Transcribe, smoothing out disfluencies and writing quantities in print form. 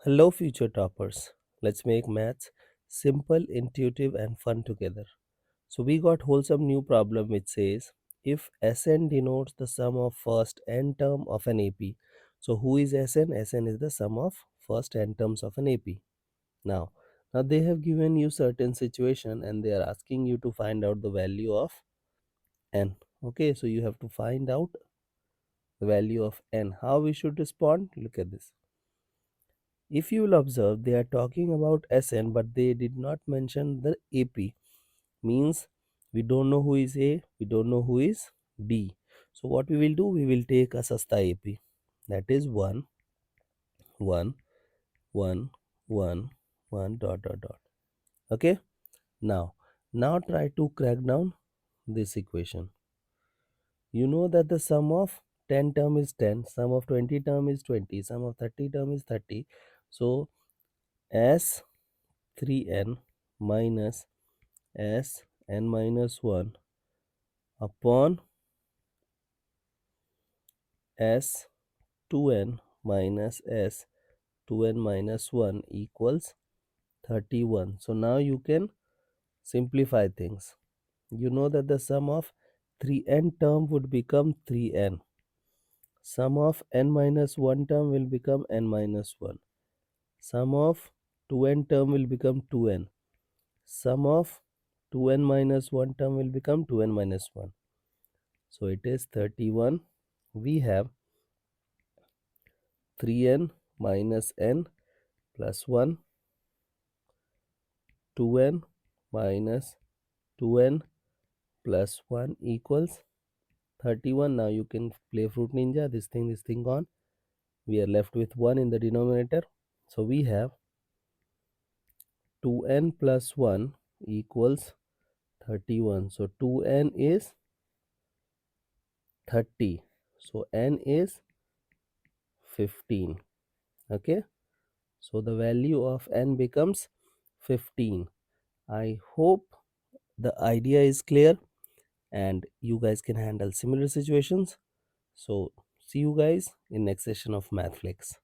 Hello, future toppers. Let's make maths simple, intuitive, and fun together. So, we got wholesome new problem which says if Sn denotes the sum of first n term of an AP. So, who is Sn? Sn is the sum of first n terms of an AP. Now they have given you certain situation and they are asking you to find out the value of n. Okay, so you have to find out the value of n. How we should respond? Look at this. If you will observe, they are talking about Sn, but they did not mention the AP. Means we don't know who is A, we don't know who is D. So what we will do, we will take a sasta AP. That is 1, 1, 1, 1, 1, dot, dot, dot. Okay. Now try to crack down this equation. You know that the sum of 10 term is 10, sum of 20 term is 20, sum of 30 term is 30. So S3n minus Sn minus 1 upon S2n minus S2n minus 1 equals 31. So now you can simplify things. You know that the sum of 3n term would become 3n. Sum of n minus 1 term will become n minus 1. Sum of 2n term will become 2n. Sum of 2n minus 1 term will become 2n minus 1. So it is 31. We have 3n minus n plus 1, 2n minus 2n plus 1 equals 31. Now you can play fruit ninja, this thing gone. We are left with 1 in the denominator. So we have 2n plus 1 equals 31. So 2n is 30. So n is 15. Okay. So the value of n becomes 15. I hope the idea is clear and you guys can handle similar situations. So see you guys in next session of Mathflix.